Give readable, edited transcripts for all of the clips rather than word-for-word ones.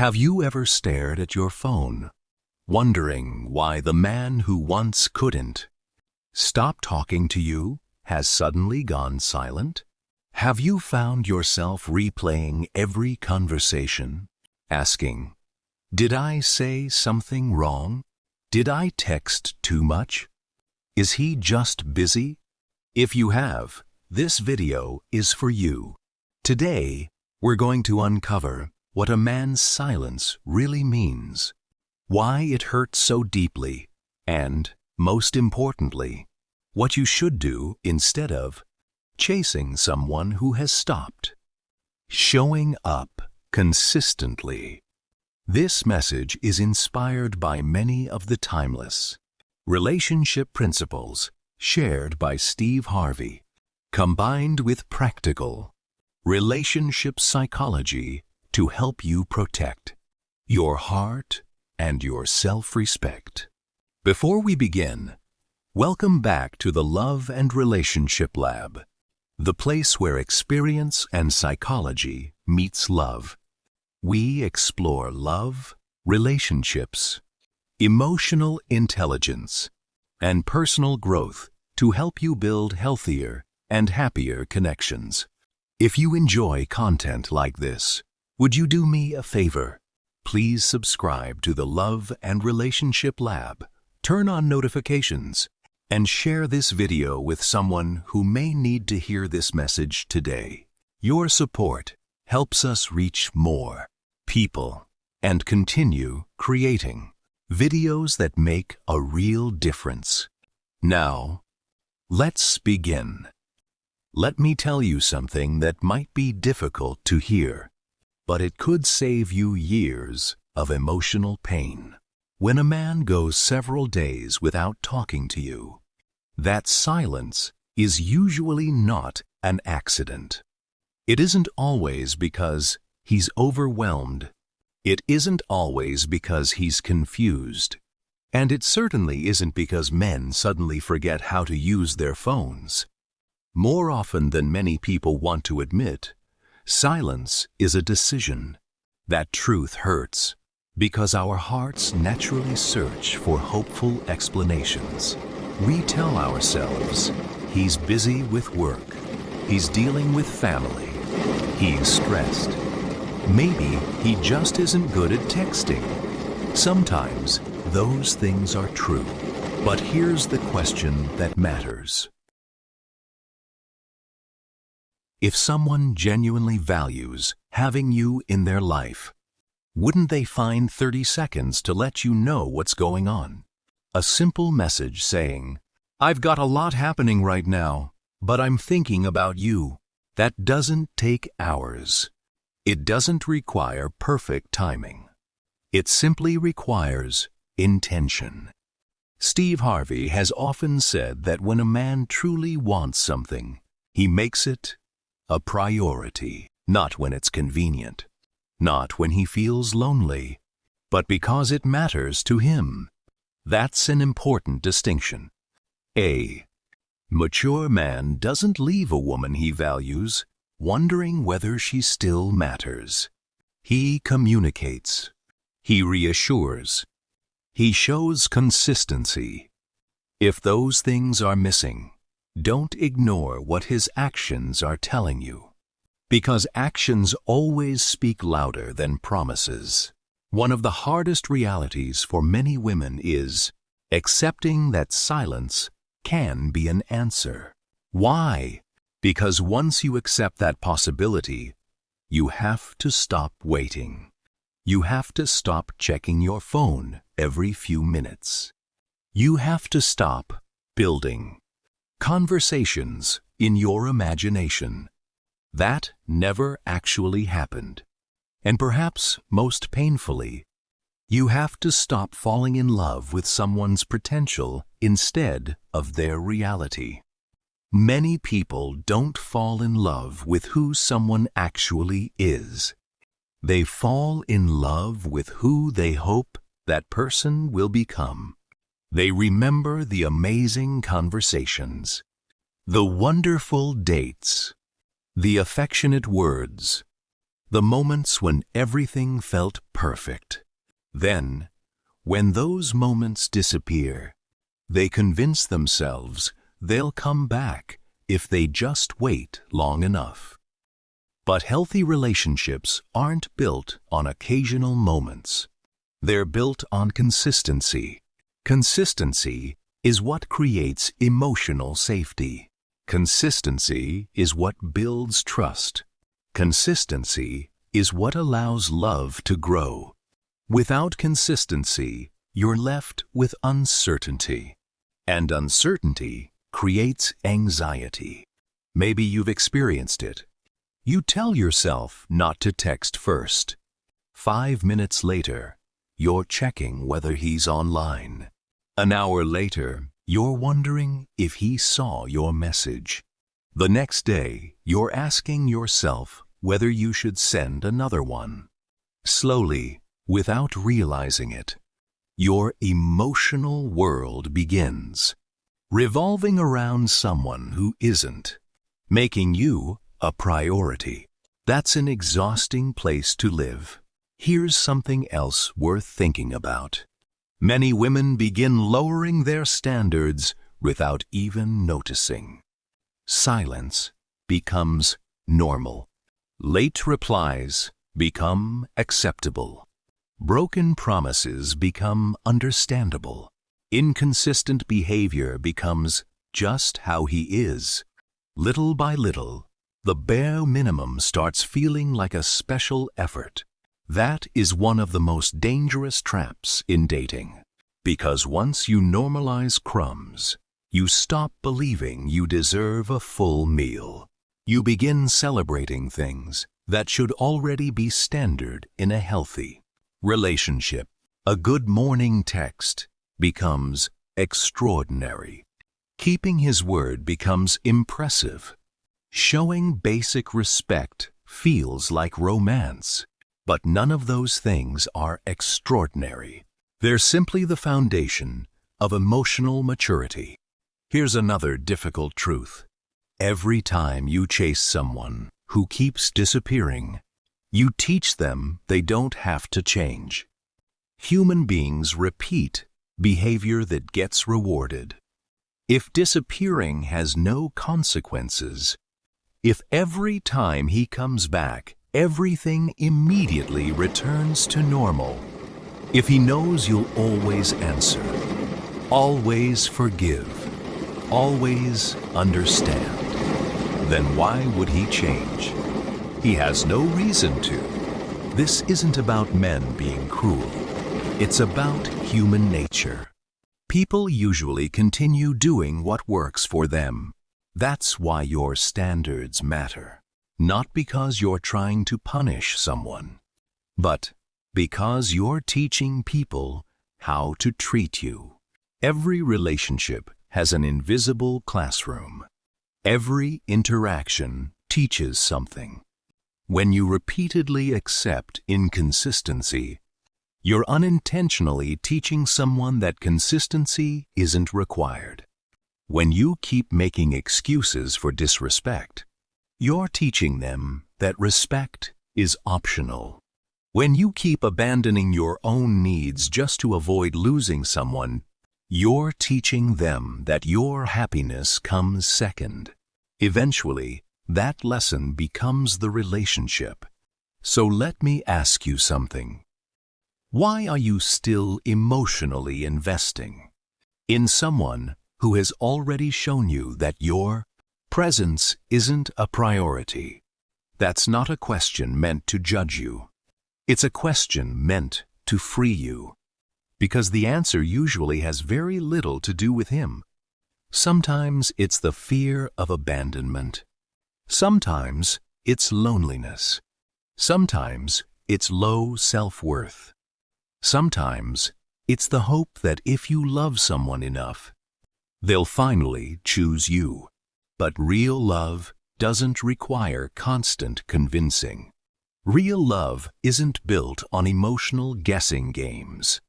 Have you ever stared at your phone, wondering why the man who once couldn't stop talking to you has suddenly gone silent? Have you found yourself replaying every conversation, asking, "Did I say something wrong? Did I text too much? Is he just busy?" If you have, this video is for you. Today, we're going to uncover what a man's silence really means, why it hurts so deeply, and, most importantly, what you should do instead of chasing someone who has stopped. Showing up consistently. This message is inspired by many of the timeless relationship principles shared by Steve Harvey, combined with practical relationship psychology to help you protect your heart and your self-respect. Before we begin, welcome back to the Love and Relationship Lab, the place where experience and psychology meets love. We explore love, relationships, emotional intelligence, and personal growth to help you build healthier and happier connections. If you enjoy content like this, would you do me a favor? Please subscribe to the Love and Relationship Lab, turn on notifications, and share this video with someone who may need to hear this message today. Your support helps us reach more people and continue creating videos that make a real difference. Now, let's begin. Let me tell you something that might be difficult to hear, but it could save you years of emotional pain. When a man goes several days without talking to you, that silence is usually not an accident. It isn't always because he's overwhelmed. It isn't always because he's confused. And it certainly isn't because men suddenly forget how to use their phones. More often than many people want to admit, silence is a decision. That truth hurts because our hearts naturally search for hopeful explanations. We tell ourselves, he's busy with work, he's dealing with family, he's stressed. Maybe he just isn't good at texting. Sometimes those things are true, but here's the question that matters. If someone genuinely values having you in their life, wouldn't they find 30 seconds to let you know what's going on? A simple message saying, "I've got a lot happening right now, but I'm thinking about you." That doesn't take hours. It doesn't require perfect timing. It simply requires intention. Steve Harvey has often said that when a man truly wants something, he makes it a priority, not when it's convenient, not when he feels lonely, but because it matters to him. That's an important distinction. A mature man doesn't leave a woman he values wondering whether she still matters. He communicates. He reassures. He shows consistency. If those things are missing, don't ignore what his actions are telling you, because actions always speak louder than promises. One of the hardest realities for many women is accepting that silence can be an answer. Why? Because once you accept that possibility, you have to stop waiting. You have to stop checking your phone every few minutes. You have to stop building conversations in your imagination. That never actually happened. And perhaps most painfully, you have to stop falling in love with someone's potential instead of their reality. Many people don't fall in love with who someone actually is. They fall in love with who they hope that person will become. They remember the amazing conversations, the wonderful dates, the affectionate words, the moments when everything felt perfect. Then, when those moments disappear, they convince themselves they'll come back if they just wait long enough. But healthy relationships aren't built on occasional moments. They're built on consistency. Consistency is what creates emotional safety. Consistency is what builds trust. Consistency is what allows love to grow. Without consistency, you're left with uncertainty. And uncertainty creates anxiety. Maybe you've experienced it. You tell yourself not to text first. 5 minutes later, you're checking whether he's online. An hour later, you're wondering if he saw your message. The next day, you're asking yourself whether you should send another one. Slowly, without realizing it, your emotional world begins, revolving around someone who isn't, making you a priority. That's an exhausting place to live. Here's something else worth thinking about. Many women begin lowering their standards without even noticing. Silence becomes normal. Late replies become acceptable. Broken promises become understandable. Inconsistent behavior becomes just how he is. Little by little, the bare minimum starts feeling like a special effort. That is one of the most dangerous traps in dating. Because once you normalize crumbs, you stop believing you deserve a full meal. You begin celebrating things that should already be standard in a healthy relationship. A good morning text becomes extraordinary. Keeping his word becomes impressive. Showing basic respect feels like romance. But none of those things are extraordinary. They're simply the foundation of emotional maturity. Here's another difficult truth. Every time you chase someone who keeps disappearing, you teach them they don't have to change. Human beings repeat behavior that gets rewarded. If disappearing has no consequences, if every time he comes back, everything immediately returns to normal, if he knows you'll always answer, always forgive, always understand, then why would he change? He has no reason to. This isn't about men being cruel. It's about human nature. People usually continue doing what works for them. That's why your standards matter. Not because you're trying to punish someone, but because you're teaching people how to treat you. Every relationship has an invisible classroom. Every interaction teaches something. When you repeatedly accept inconsistency, you're unintentionally teaching someone that consistency isn't required. When you keep making excuses for disrespect, you're teaching them that respect is optional. When you keep abandoning your own needs just to avoid losing someone, you're teaching them that your happiness comes second. Eventually, that lesson becomes the relationship. So let me ask you something. Why are you still emotionally investing in someone who has already shown you that your presence isn't a priority? That's not a question meant to judge you. It's a question meant to free you. Because the answer usually has very little to do with him. Sometimes it's the fear of abandonment. Sometimes it's loneliness. Sometimes it's low self-worth. Sometimes it's the hope that if you love someone enough, they'll finally choose you. But real love doesn't require constant convincing. Real love isn't built on emotional guessing games.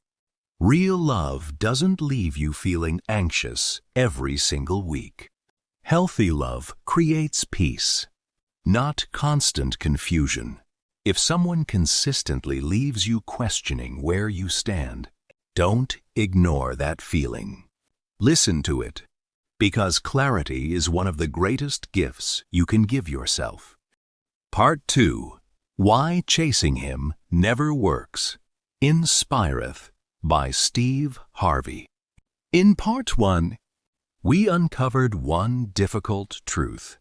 Real love doesn't leave you feeling anxious every single week. Healthy love creates peace, not constant confusion. If someone consistently leaves you questioning where you stand, don't ignore that feeling. Listen to it, because clarity is one of the greatest gifts you can give yourself. Part 2. Why Chasing Him Never Works. Inspireth by Steve Harvey. In Part 1, we uncovered one difficult truth.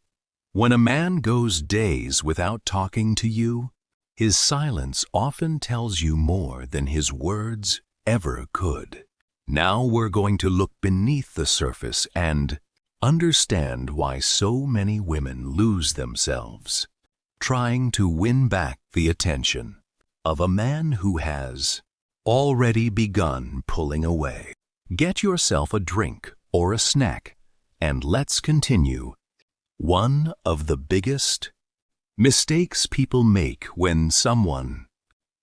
When a man goes days without talking to you, his silence often tells you more than his words ever could. Now we're going to look beneath the surface and understand why so many women lose themselves trying to win back the attention of a man who has already begun pulling away. Get yourself a drink or a snack, and let's continue. One of the biggest mistakes people make when someone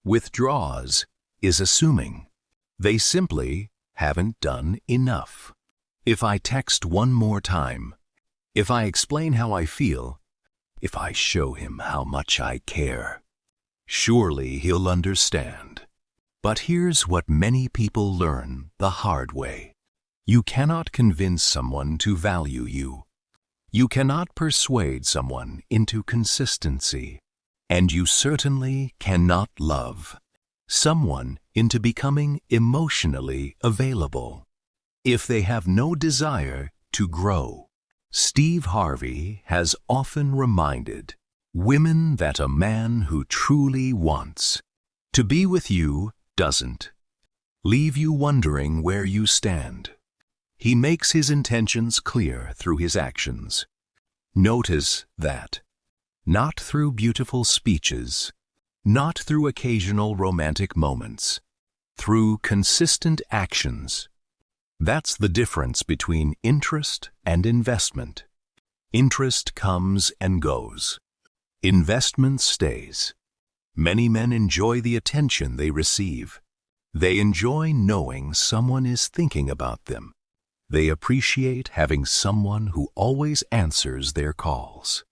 withdraws is assuming they simply haven't done enough. If I text one more time, if I explain how I feel, if I show him how much I care, surely he'll understand. But here's what many people learn the hard way. You cannot convince someone to value you. You cannot persuade someone into consistency. And you certainly cannot love someone into becoming emotionally available if they have no desire to grow. Steve Harvey has often reminded women that a man who truly wants to be with you doesn't leave you wondering where you stand. He makes his intentions clear through his actions. Notice that. Not through beautiful speeches, not through occasional romantic moments, through consistent actions. That's the difference between interest and investment. Interest comes and goes. Investment stays. Many men enjoy the attention they receive. They enjoy knowing someone is thinking about them. They appreciate having someone who always answers their calls,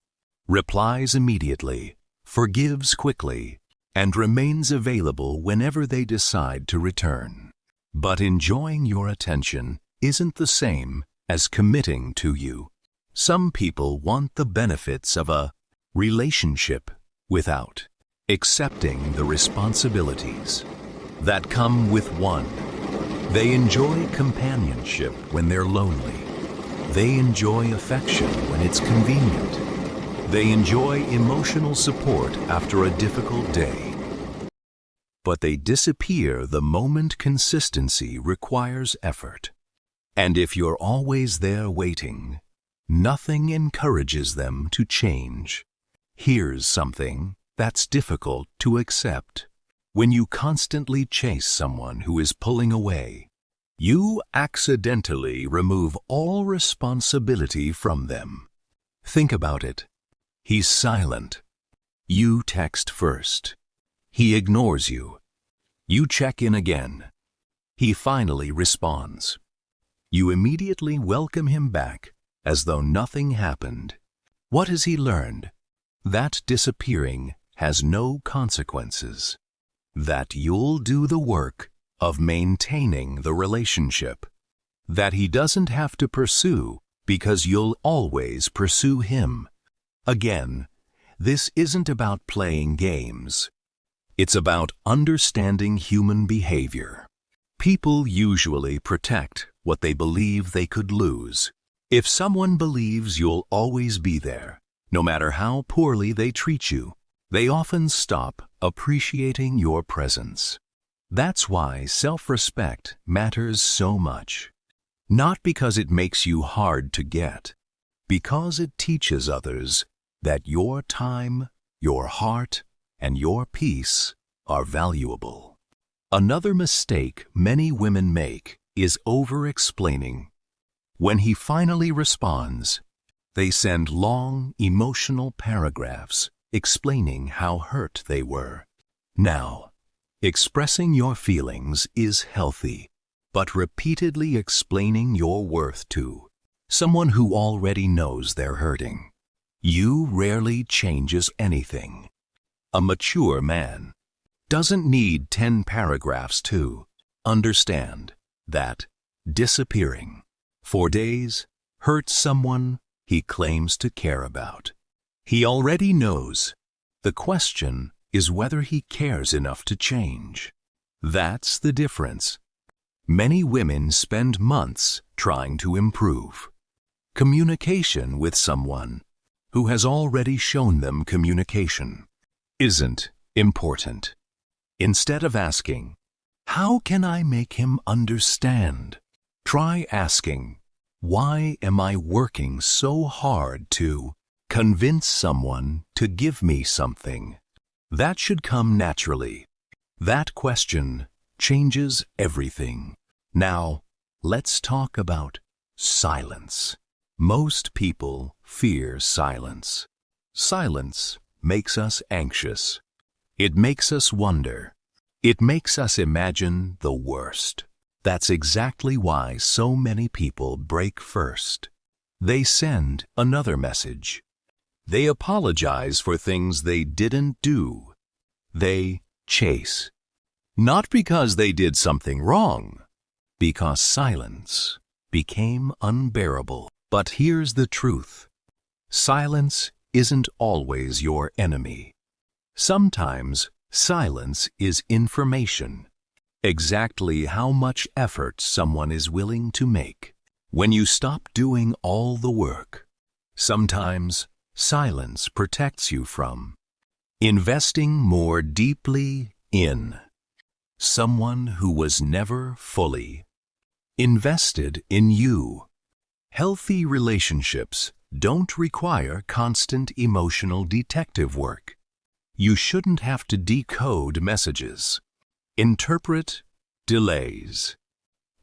replies immediately, forgives quickly, and remains available whenever they decide to return. But enjoying your attention isn't the same as committing to you. Some people want the benefits of a relationship without accepting the responsibilities that come with one. They enjoy companionship when they're lonely. They enjoy affection when it's convenient. They enjoy emotional support after a difficult day. But they disappear the moment consistency requires effort. And if you're always there waiting, nothing encourages them to change. Here's something that's difficult to accept. When you constantly chase someone who is pulling away, you accidentally remove all responsibility from them. Think about it. He's silent. You text first. He ignores you. You check in again. He finally responds. You immediately welcome him back as though nothing happened. What has he learned? That disappearing has no consequences. That you'll do the work of maintaining the relationship. That he doesn't have to pursue because you'll always pursue him. Again, this isn't about playing games. It's about understanding human behavior. People usually protect what they believe they could lose. If someone believes you'll always be there, no matter how poorly they treat you, they often stop appreciating your presence. That's why self-respect matters so much. Not because it makes you hard to get, because it teaches others that your time, your heart, and your peace are valuable. Another mistake many women make is over-explaining. When he finally responds, they send long, emotional paragraphs explaining how hurt they were. Now, expressing your feelings is healthy, but repeatedly explaining your worth to someone who already knows they're hurting you rarely changes anything. A mature man doesn't need 10 paragraphs to understand that disappearing for days hurts someone he claims to care about. He already knows. The question is whether he cares enough to change. That's the difference. Many women spend months trying to improve communication with someone who has already shown them communication isn't important. Instead of asking, "How can I make him understand?" try asking, "Why am I working so hard to convince someone to give me something?" That should come naturally. That question changes everything. Now, let's talk about silence. Most people fear silence. Silence makes us anxious. It makes us wonder. It makes us imagine the worst. That's exactly why so many people break first. They send another message. They apologize for things they didn't do. They chase. Not because they did something wrong, because silence became unbearable. But here's the truth. Silence isn't always your enemy. Sometimes silence is information. Exactly how much effort someone is willing to make when you stop doing all the work. Sometimes silence protects you from investing more deeply in someone who was never fully invested in you. Healthy relationships don't require constant emotional detective work. You shouldn't have to decode messages, interpret delays,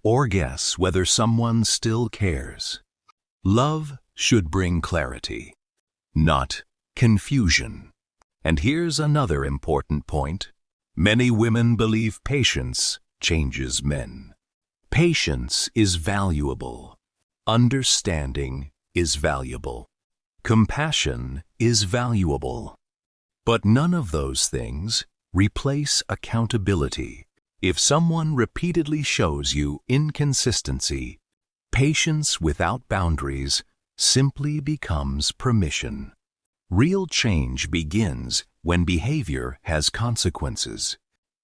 or guess whether someone still cares. Love should bring clarity, not confusion. And here's another important point. Many women believe patience changes men. Patience is valuable. Understanding is valuable. Compassion is valuable. But none of those things replace accountability. If someone repeatedly shows you inconsistency, patience without boundaries simply becomes permission. Real change begins when behavior has consequences.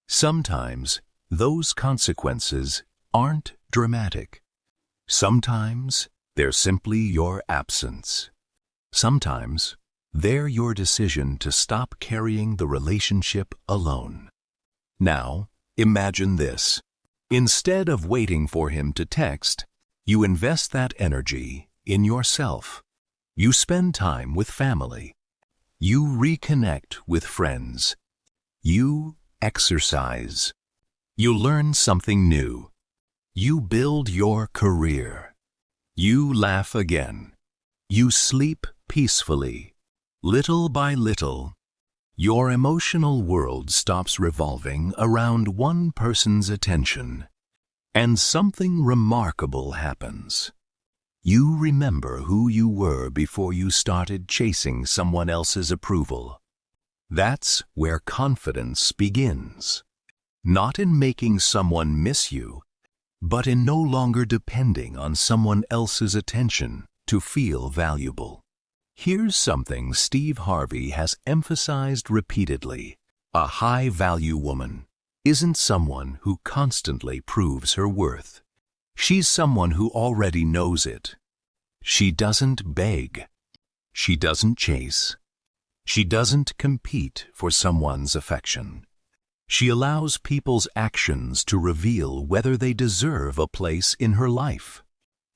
Sometimes those consequences aren't dramatic. Sometimes they're simply your absence. Sometimes they're your decision to stop carrying the relationship alone. Now, imagine this. Instead of waiting for him to text, you invest that energy in yourself. You spend time with family. You reconnect with friends. You exercise. You learn something new. You build your career. You laugh again. You sleep peacefully. Little by little, your emotional world stops revolving around one person's attention, and something remarkable happens. You remember who you were before you started chasing someone else's approval. That's where confidence begins. Not in making someone miss you, but in no longer depending on someone else's attention to feel valuable. Here's something Steve Harvey has emphasized repeatedly. A high-value woman isn't someone who constantly proves her worth. She's someone who already knows it. She doesn't beg. She doesn't chase. She doesn't compete for someone's affection. She allows people's actions to reveal whether they deserve a place in her life.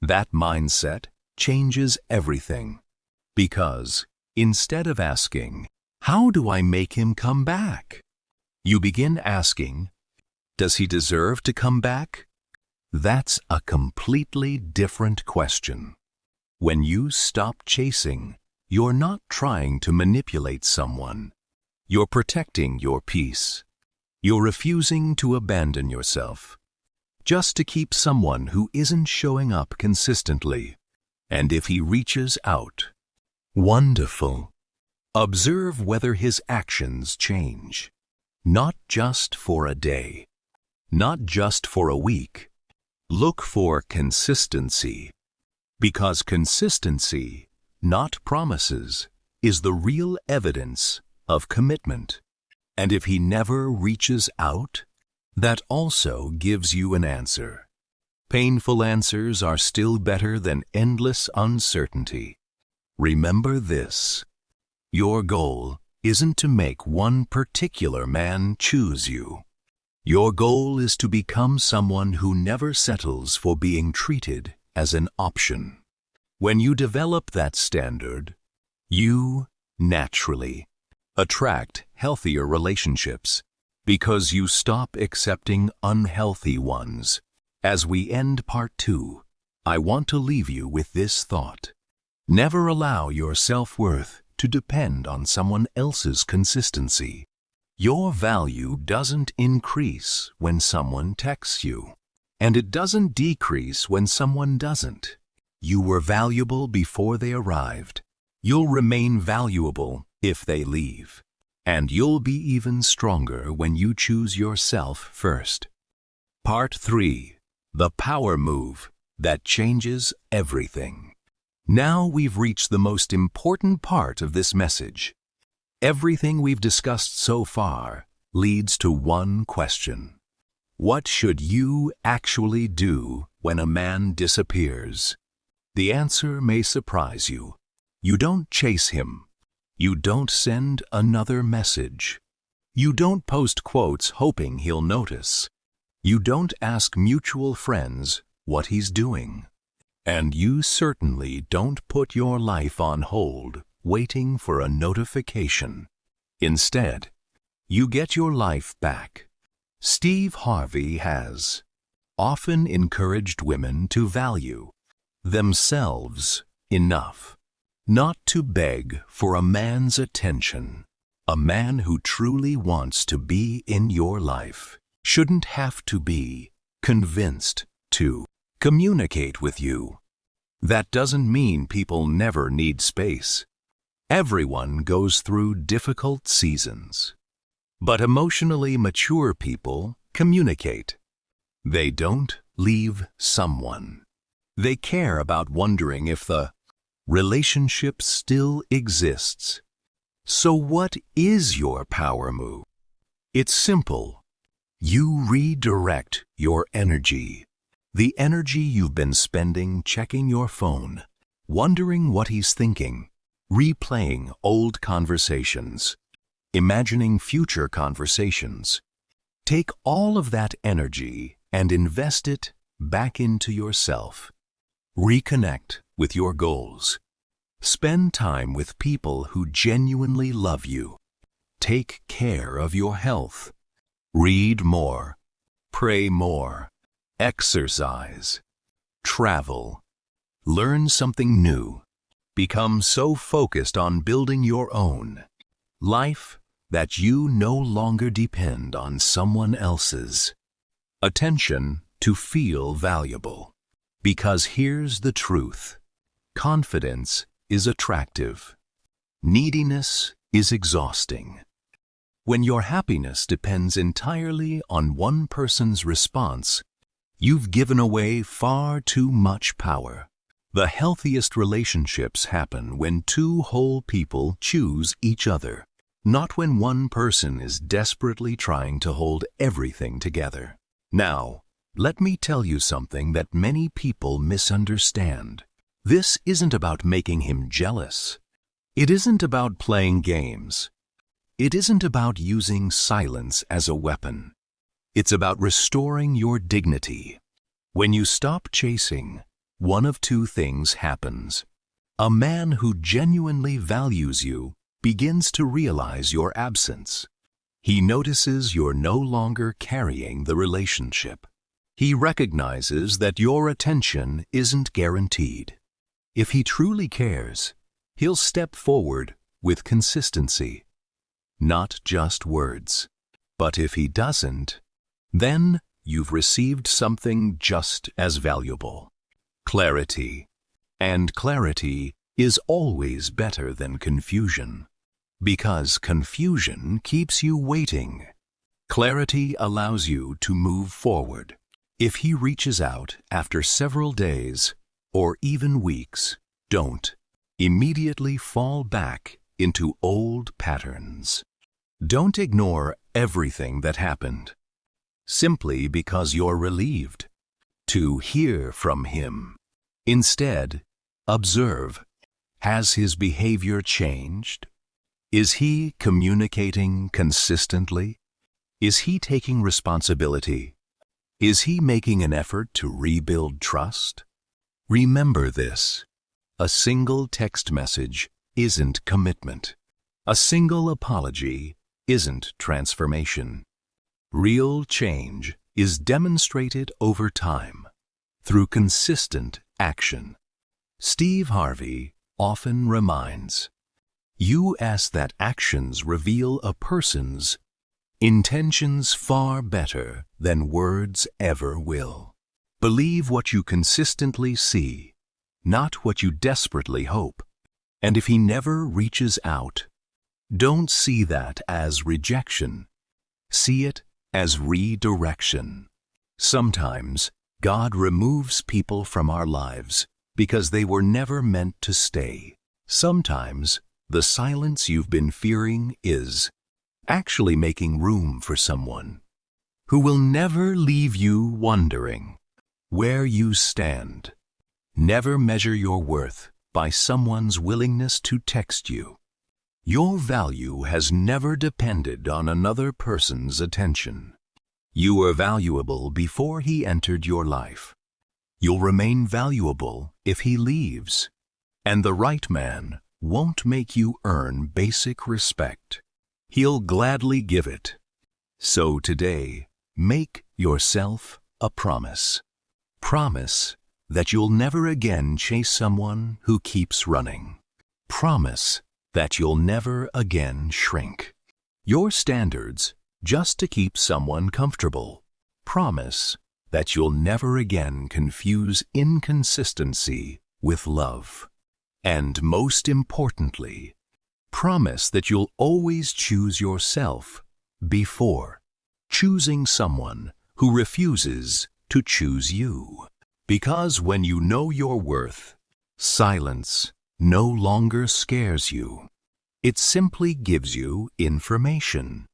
That mindset changes everything. Because instead of asking, "How do I make him come back?" you begin asking, "Does he deserve to come back?" That's a completely different question. When you stop chasing, you're not trying to manipulate someone. You're protecting your peace. You're refusing to abandon yourself, just to keep someone who isn't showing up consistently. And if he reaches out, wonderful. Observe whether his actions change. Not just for a day, not just for a week. Look for consistency, because consistency, not promises, is the real evidence of commitment. And if he never reaches out, that also gives you an answer. Painful answers are still better than endless uncertainty. Remember this: your goal isn't to make one particular man choose you. Your goal is to become someone who never settles for being treated as an option. When you develop that standard, you naturally attract healthier relationships because you stop accepting unhealthy ones. As we end part 2, I want to leave you with this thought. Never allow your self-worth to depend on someone else's consistency. Your value doesn't increase when someone texts you, and it doesn't decrease when someone doesn't. You were valuable before they arrived. You'll remain valuable if they leave. And you'll be even stronger when you choose yourself first. Part 3. The power move that changes everything. Now we've reached the most important part of this message. Everything we've discussed so far leads to one question. What should you actually do when a man disappears? The answer may surprise you. You don't chase him. You don't send another message. You don't post quotes hoping he'll notice. You don't ask mutual friends what he's doing. And you certainly don't put your life on hold waiting for a notification. Instead, you get your life back. Steve Harvey has often encouraged women to value themselves enough not to beg for a man's attention. A man who truly wants to be in your life shouldn't have to be convinced to communicate with you. That doesn't mean people never need space. Everyone goes through difficult seasons. But emotionally mature people communicate. They don't leave someone. They care about wondering if the relationship still exists. So what is your power move? It's simple. You redirect your energy. The energy you've been spending checking your phone, wondering what he's thinking, replaying old conversations, imagining future conversations. Take all of that energy and invest it back into yourself. Reconnect with your goals. Spend time with people who genuinely love you. Take care of your health. Read more. Pray more. Exercise. Travel. Learn something new. Become so focused on building your own life that you no longer depend on someone else's attention to feel valuable. Because here's the truth. Confidence is attractive. Neediness is exhausting. When your happiness depends entirely on one person's response, you've given away far too much power. The healthiest relationships happen when two whole people choose each other, not when one person is desperately trying to hold everything together. Now, let me tell you something that many people misunderstand. This isn't about making him jealous. It isn't about playing games. It isn't about using silence as a weapon. It's about restoring your dignity. When you stop chasing, one of two things happens. A man who genuinely values you begins to realize your absence. He notices you're no longer carrying the relationship. He recognizes that your attention isn't guaranteed. If he truly cares, he'll step forward with consistency, not just words. But if he doesn't, then you've received something just as valuable: clarity. And clarity is always better than confusion. Because confusion keeps you waiting. Clarity allows you to move forward. If he reaches out after several days or even weeks, don't immediately fall back into old patterns. Don't ignore everything that happened, simply because you're relieved to hear from him. Instead, observe. Has his behavior changed? Is he communicating consistently? Is he taking responsibility? Is he making an effort to rebuild trust? Remember this: a single text message isn't commitment. A single apology isn't transformation. Real change is demonstrated over time through consistent action. Steve Harvey often reminds, you ask that actions reveal a person's intentions far better than words ever will. Believe what you consistently see, not what you desperately hope. And if he never reaches out, don't see that as rejection. See it as redirection. Sometimes God removes people from our lives because they were never meant to stay. Sometimes the silence you've been fearing is actually making room for someone who will never leave you wondering where you stand. Never measure your worth by someone's willingness to text you. Your value has never depended on another person's attention. You were valuable before he entered your life. You'll remain valuable if he leaves. And the right man won't make you earn basic respect. He'll gladly give it. So today, make yourself a promise. Promise that you'll never again chase someone who keeps running. Promise that you'll never again shrink your standards just to keep someone comfortable. Promise that you'll never again confuse inconsistency with love. And most importantly, promise that you'll always choose yourself before choosing someone who refuses to choose you. Because when you know your worth, silence no longer scares you. It simply gives you information.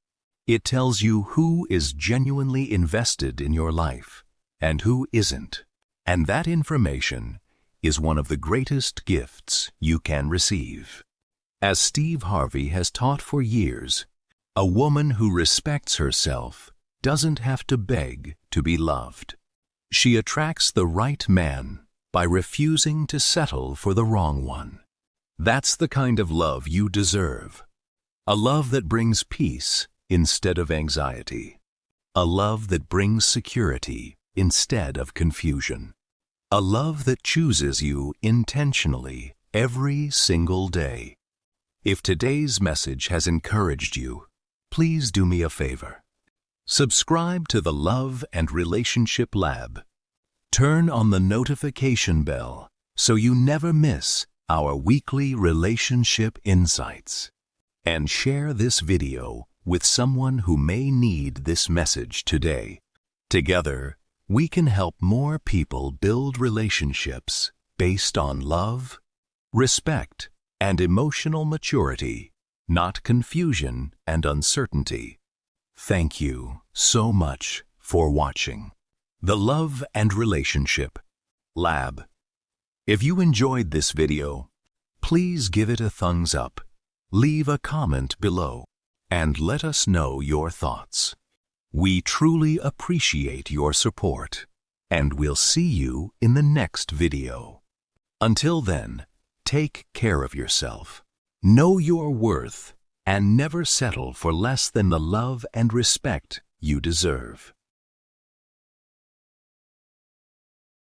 It tells you who is genuinely invested in your life and who isn't. And that information is one of the greatest gifts you can receive. As Steve Harvey has taught for years, a woman who respects herself doesn't have to beg to be loved. She attracts the right man by refusing to settle for the wrong one. That's the kind of love you deserve. A love that brings peace instead of anxiety. A love that brings security instead of confusion. A love that chooses you intentionally every single day. If today's message has encouraged you, please do me a favor. Subscribe to the Love and Relationship Lab. Turn on the notification bell so you never miss our weekly relationship insights. And share this video with someone who may need this message today. Together, we can help more people build relationships based on love, respect, and emotional maturity, not confusion and uncertainty. Thank you so much for watching the Love and Relationship Lab. If you enjoyed this video, please give it a thumbs up, leave a comment below, and let us know your thoughts. We truly appreciate your support, and we'll see you in the next video. Until then, take care of yourself, know your worth, and never settle for less than the love and respect you deserve.